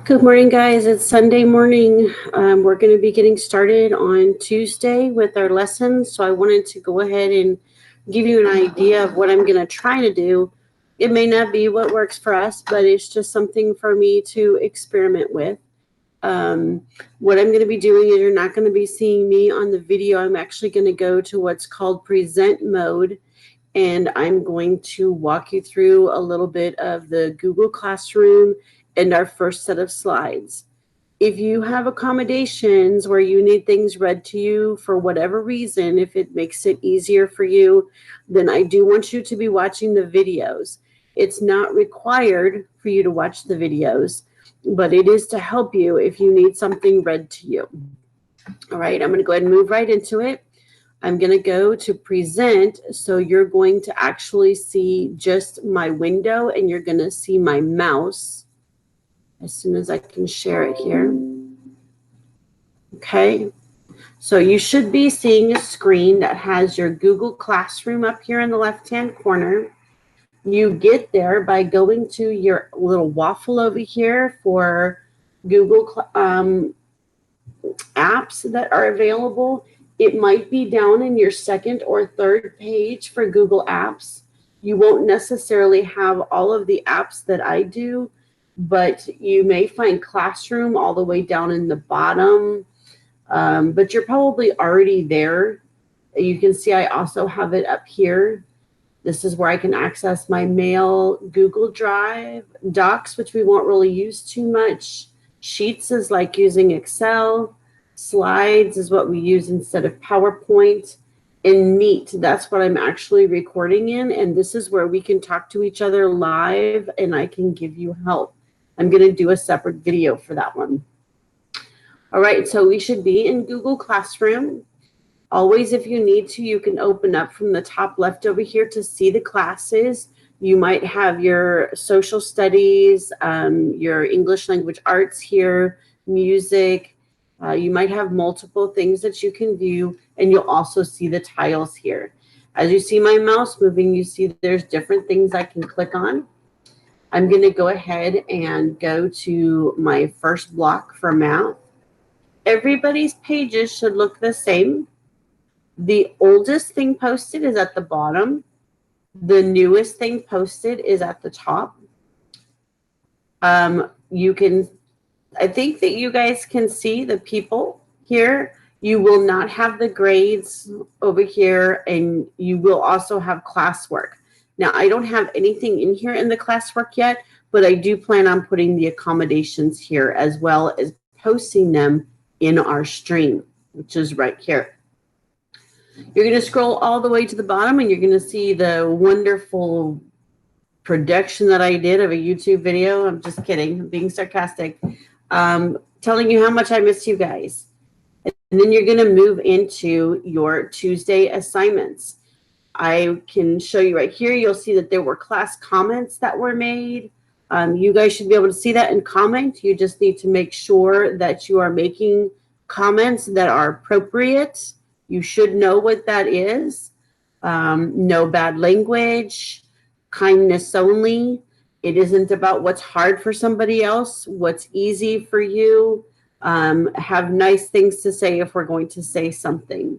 Good morning, guys. It's Sunday morning. We're going to be getting started on Tuesday with our lessons. So I wanted to go ahead and give you an idea of what I'm going to try to do. It may not be what works for us, but it's just something for me to experiment with. What I'm going to be doing is you're not going to be seeing me on the video. I'm actually going to go to what's called present mode, and I'm going to walk you through a little bit of the Google Classroom and our first set of slides. If you have accommodations where you need things read to you for whatever reason, if it makes it easier for you, then I do want you to be watching the videos. It's not required for you to watch the videos, but it is to help you if you need something read to you. All right, I'm going to go ahead and move right into it. I'm going to go to present. So you're going to actually see just my window and you're going to see my mouse as soon as I can share it here. Okay. So you should be seeing a screen that has your Google Classroom up here in the left-hand corner. You get there by going to your little waffle over here for Google apps that are available. It might be down in your second or third page for Google Apps. You won't necessarily have all of the apps that I do, but you may find Classroom all the way down in the bottom. But you're probably already there. You can see I also have it up here. This is where I can access my mail, Google Drive, Docs, which we won't really use too much. Sheets is like using Excel. Slides is what we use instead of PowerPoint. And Meet, that's what I'm actually recording in. And this is where we can talk to each other live and I can give you help. I'm going to do a separate video for that one. All right, so we should be in Google Classroom. Always, if you need to, you can open up from the top left over here to see the classes. You might have your social studies, your English language arts here, music. You might have multiple things that you can view, and you'll also see the tiles here. As you see my mouse moving, you see there's different things I can click on. I'm going to go ahead and go to my first block for math. Everybody's pages should look the same. The oldest thing posted is at the bottom. The newest thing posted is at the top. I think that you guys can see the people here. You will not have the grades over here, and you will also have classwork. Now, I don't have anything in here in the classwork yet, but I do plan on putting the accommodations here as well as posting them in our stream, which is right here. You're going to scroll all the way to the bottom and you're going to see the wonderful production that I did of a YouTube video. I'm just kidding. I'm being sarcastic. Telling you how much I miss you guys. And then you're going to move into your Tuesday assignments. I can show you right here. You'll see that there were class comments that were made. You guys should be able to see that and comment. You just need to make sure that you are making comments that are appropriate. You should know what that is. No bad language, kindness only. It isn't about what's hard for somebody else, what's easy for you. Have nice things to say if we're going to say something.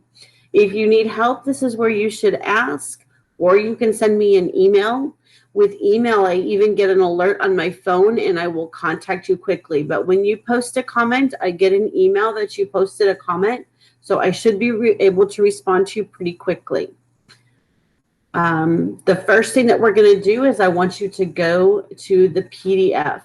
If you need help, this is where you should ask, or you can send me an email. With email, I even get an alert on my phone and I will contact you quickly. But when you post a comment, I get an email that you posted a comment. So I should be able to respond to you pretty quickly. The first thing that we're going to do is I want you to go to the PDF.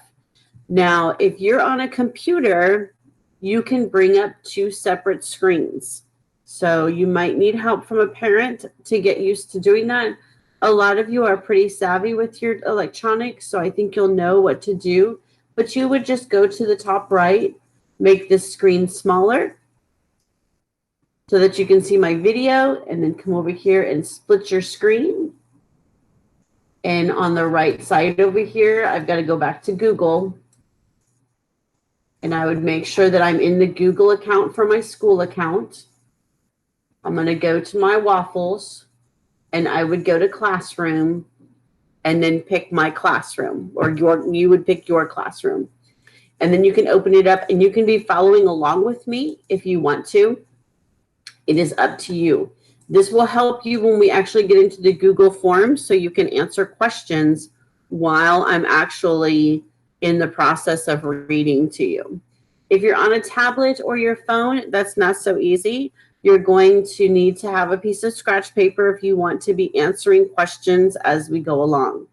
Now, if you're on a computer, you can bring up two separate screens. So you might need help from a parent to get used to doing that. A lot of you are pretty savvy with your electronics, so I think you'll know what to do. But you would just go to the top right, make this screen smaller so that you can see my video, and then come over here and split your screen. And on the right side over here, I've got to go back to Google. And I would make sure that I'm in the Google account for my school account. I'm going to go to my waffles, and I would go to Classroom, and then pick my classroom, or you would pick your classroom. And then you can open it up and you can be following along with me if you want to. It is up to you. This will help you when we actually get into the Google Forms, so you can answer questions while I'm actually in the process of reading to you. If you're on a tablet or your phone, that's not so easy. You're going to need to have a piece of scratch paper if you want to be answering questions as we go along.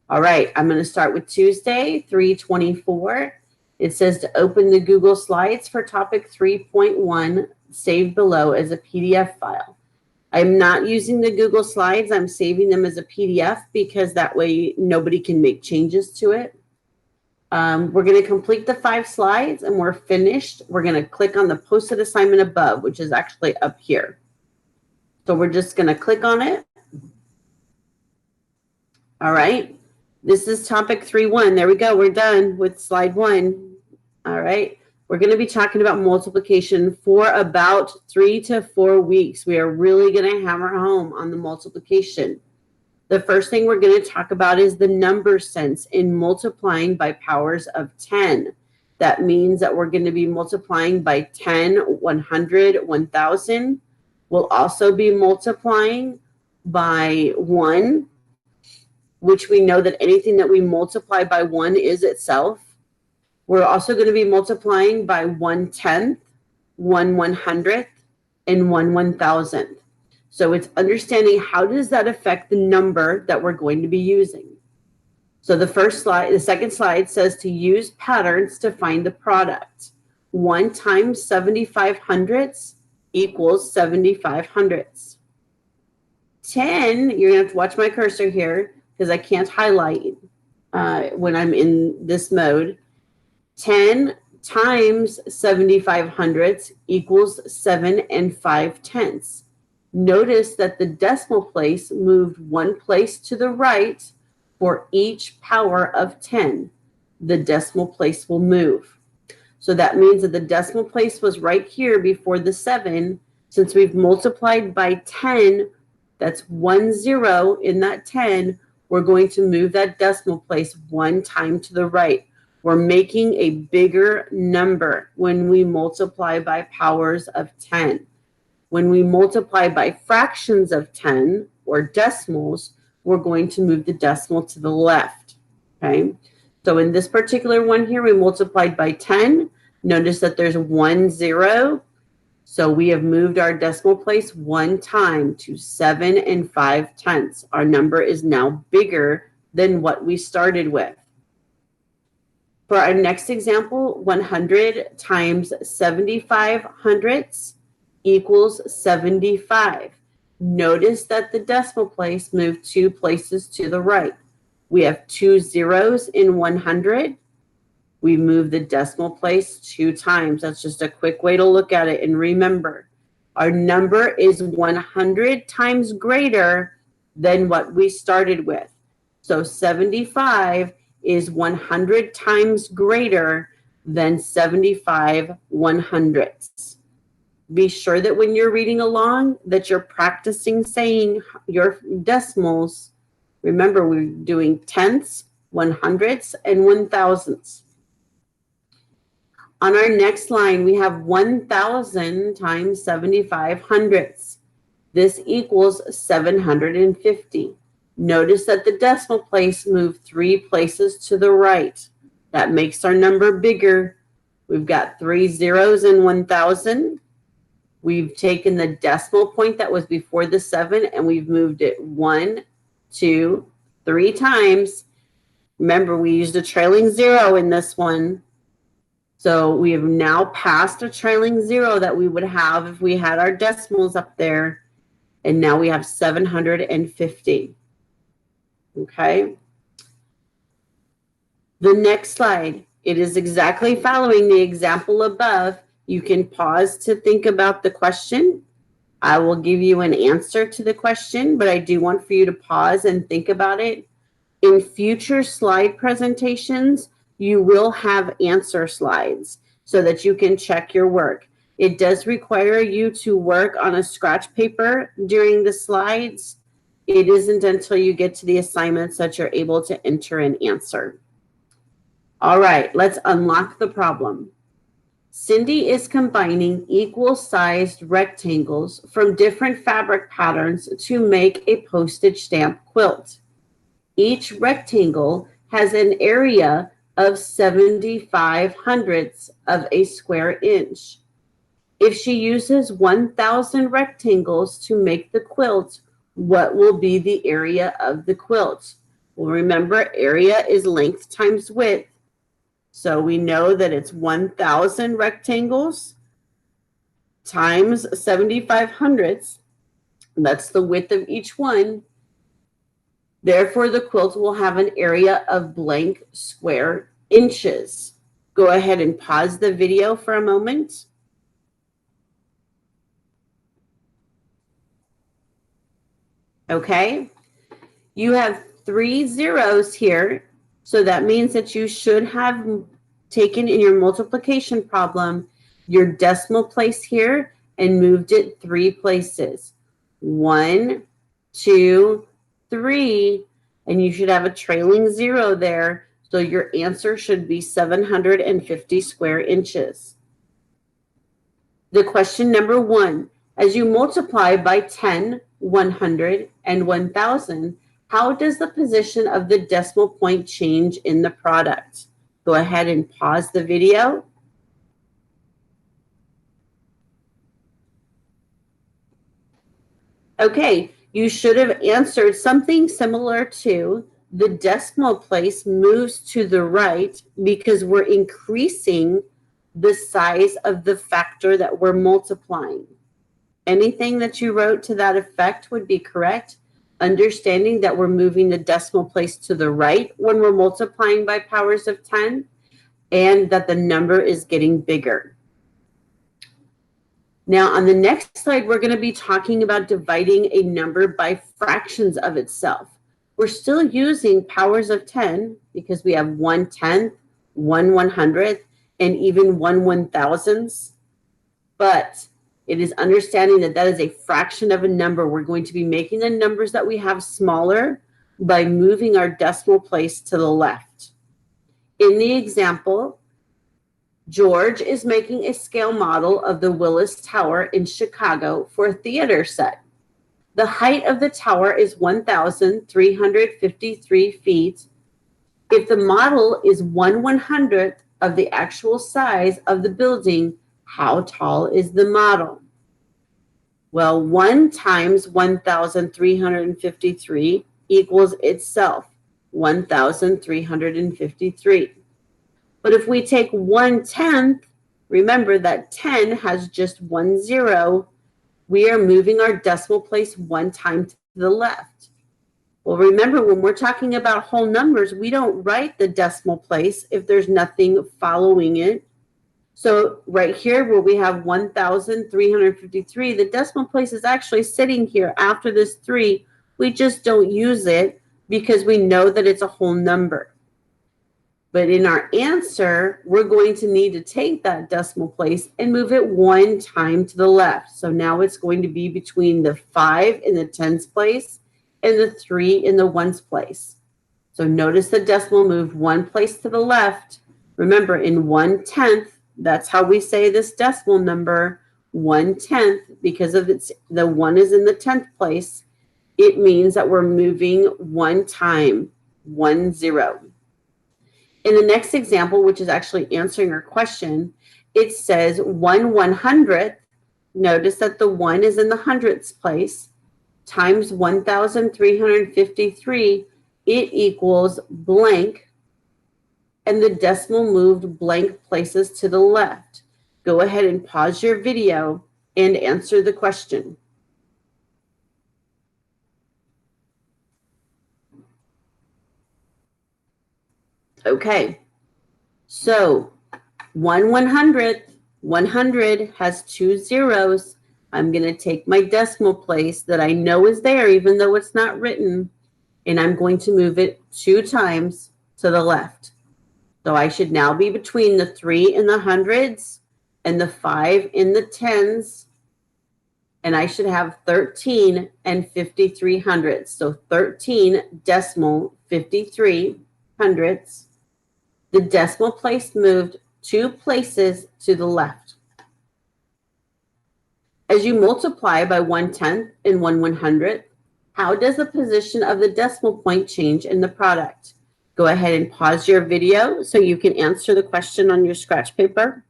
All right, I'm going to start with Tuesday, 3/24. It says to open the Google Slides for topic 3.1, saved below as a PDF file. I'm not using the Google Slides. I'm saving them as a PDF because that way nobody can make changes to it. We're going to complete the 5 slides and we're finished. We're going to click on the posted assignment above, which is actually up here. So we're just going to click on it. All right. This is topic 3.1. There we go. We're done with slide 1. All right. We're going to be talking about multiplication for about 3 to 4 weeks. We are really going to hammer home on the multiplication. The first thing we're going to talk about is the number sense in multiplying by powers of 10. That means that we're going to be multiplying by 10, 100, 1,000. We'll also be multiplying by 1, which we know that anything that we multiply by 1 is itself. We're also going to be multiplying by 1/10, 1/100th, and 1/1000th. So it's understanding how does that affect the number that we're going to be using. So the second slide says to use patterns to find the product. 1 times 75 hundredths equals 75 hundredths. 10, you're going to have to watch my cursor here because I can't highlight when I'm in this mode. 10 times 75 hundredths equals 7 5/10. Notice that the decimal place moved 1 place to the right for each power of 10. The decimal place will move. So that means that the decimal place was right here before the 7. Since we've multiplied by 10, that's 1 0 in that 10, we're going to move that decimal place 1 time to the right. We're making a bigger number when we multiply by powers of 10. When we multiply by fractions of 10 or decimals, we're going to move the decimal to the left, okay? So in this particular one here, we multiplied by 10. Notice that there's 1 0. So we have moved our decimal place 1 time to 7 5/10. Our number is now bigger than what we started with. For our next example, 100 times 75 hundredths equals 75. Notice that the decimal place moved 2 places to the right. We have 2 zeros in 100. We move the decimal place 2 times. That's just a quick way to look at it. And remember, our number is 100 times greater than what we started with. So 75 is 100 times greater than 75 100ths. Be sure that when you're reading along that you're practicing saying your decimals. Remember, we're doing tenths, 100ths, and 1,000ths. On our next line, we have 1,000 times 75 hundredths. This equals 750. Notice that the decimal place moved 3 places to the right. That makes our number bigger. We've got 3 zeros in 1,000. We've taken the decimal point that was before the 7 and we've moved it 1, 2, 3 times. Remember, we used a trailing 0 in this one. So we have now passed a trailing 0 that we would have if we had our decimals up there. And now we have 750. Okay. The next slide, it is exactly following the example above. You can pause to think about the question. I will give you an answer to the question, but I do want for you to pause and think about it. In future slide presentations, you will have answer slides so that you can check your work. It does require you to work on a scratch paper during the slides. It isn't until you get to the assignments that you're able to enter an answer. All right, let's unlock the problem. Cindy is combining equal-sized rectangles from different fabric patterns to make a postage stamp quilt. Each rectangle has an area of 75 hundredths of a square inch. If she uses 1,000 rectangles to make the quilt, what will be the area of the quilt? Well, remember, area is length times width. So we know that it's 1,000 rectangles times 75 hundredths. That's the width of each one. Therefore, the quilt will have an area of blank square inches. Go ahead and pause the video for a moment. Okay, you have 3 zeros here. So that means that you should have taken in your multiplication problem your decimal place here and moved it 3 places. 1, 2, 3, and you should have a trailing 0 there. So your answer should be 750 square inches. The question number 1, as you multiply by 10, 100, and 1,000, how does the position of the decimal point change in the product? Go ahead and pause the video. Okay, you should have answered something similar to the decimal place moves to the right because we're increasing the size of the factor that we're multiplying. Anything that you wrote to that effect would be correct. Understanding that we're moving the decimal place to the right when we're multiplying by powers of 10, and that the number is getting bigger. Now, on the next slide, we're going to be talking about dividing a number by fractions of itself. We're still using powers of 10 because we have 1/10, 1 100th, and even 1 1,000ths. But it is understanding that that is a fraction of a number. We're going to be making the numbers that we have smaller by moving our decimal place to the left. In the example, George is making a scale model of the Willis Tower in Chicago for a theater set. The height of the tower is 1,353 feet. If the model is 1 100th of the actual size of the building, how tall is the model? Well, 1 times 1,353 equals itself 1,353. But if we take 1/10, remember that 10 has just 1 0. We are moving our decimal place 1 time to the left. Well, remember, when we're talking about whole numbers, we don't write the decimal place if there's nothing following it. So right here where we have 1,353, the decimal place is actually sitting here after this 3. We just don't use it because we know that it's a whole number. But in our answer, we're going to need to take that decimal place and move it 1 time to the left. So now it's going to be between the 5 in the tens place and the 3 in the ones place. So notice the decimal moved 1 place to the left. Remember, in 1/10, that's how we say this decimal number, 1/10, because of the 1 is in the 10th place. It means that we're moving 1 time, 1 0. In the next example, which is actually answering our question, it says 1 100th. Notice that the 1 is in the hundredths place, times 1,353. It equals blank, and the decimal moved blank places to the left. Go ahead and pause your video and answer the question. Okay, so 1 100th, 100 has 2 zeros. I'm going to take my decimal place that I know is there, even though it's not written, and I'm going to move it 2 times to the left. So I should now be between the 3 in the hundreds and the 5 in the tens. and I should have 13 and 53 hundredths. So 13 decimal 53 hundredths. The decimal place moved 2 places to the left. As you multiply by 1/10 and 1/100th, how does the position of the decimal point change in the product? Go ahead and pause your video so you can answer the question on your scratch paper.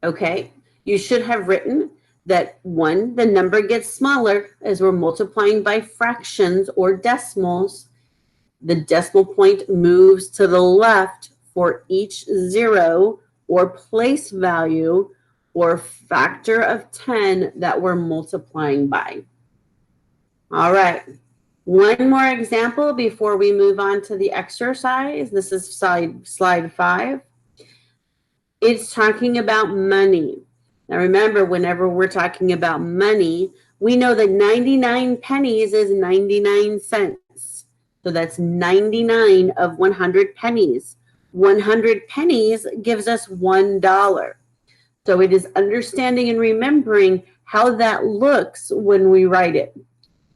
Okay, you should have written that 1, the number gets smaller as we're multiplying by fractions or decimals. The decimal point moves to the left for each 0 or place value or factor of 10 that we're multiplying by. All right, one more example before we move on to the exercise. This is slide 5. It's talking about money. Now remember, whenever we're talking about money, we know that 99 pennies is 99 cents. So that's 99 of 100 pennies. 100 pennies gives us $1. So it is understanding and remembering how that looks when we write it.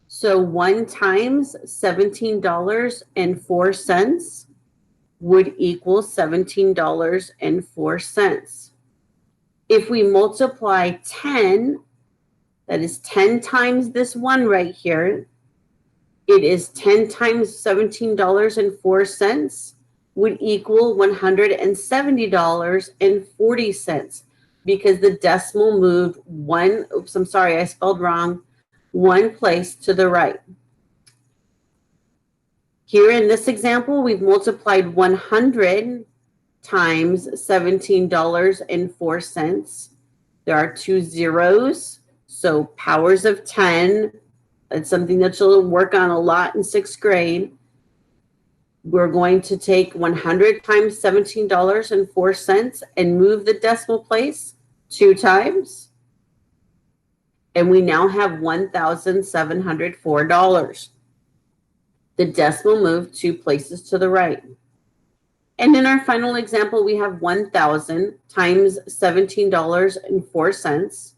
So 1 times $17.04 would equal $17.04. If we multiply 10, that is 10 times this 1 right here, it is 10 times $17.04 would equal $170.40 because the decimal moved 1, oops, I'm sorry, I spelled wrong, 1 place to the right. Here in this example, we've multiplied 100 times $17.04. There are 2 zeros, so powers of 10. That's something that you'll work on a lot in 6th grade. We're going to take 100 times $17.04 and move the decimal place 2 times. And we now have $1,704. The decimal moved 2 places to the right. And in our final example, we have 1,000 times $17.04,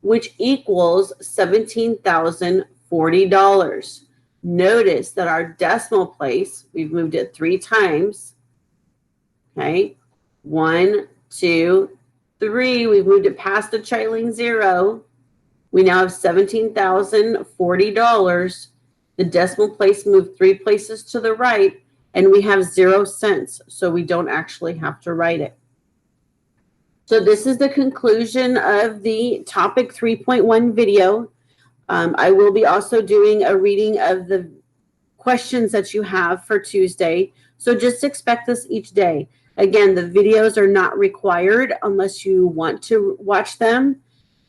which equals $17,040. Notice that our decimal place, we've moved it 3 times. Okay, 1, 2, 3. We've moved it past the trailing 0. We now have $17,040. The decimal place moved 3 places to the right, and we have 0 cents, so we don't actually have to write it. So this is the conclusion of the topic 3.1 video. I will be also doing a reading of the questions that you have for Tuesday. So just expect this each day. Again, the videos are not required unless you want to watch them.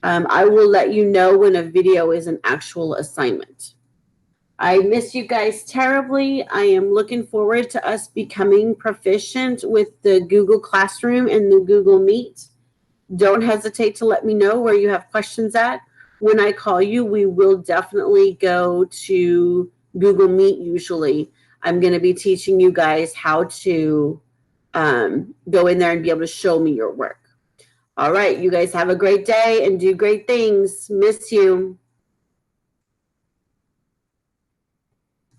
I will let you know when a video is an actual assignment. I miss you guys terribly. I am looking forward to us becoming proficient with the Google Classroom and the Google Meet. Don't hesitate to let me know where you have questions at. When I call you, we will definitely go to Google Meet usually. I'm going to be teaching you guys how to go in there and be able to show me your work. All right, you guys have a great day and do great things. Miss you.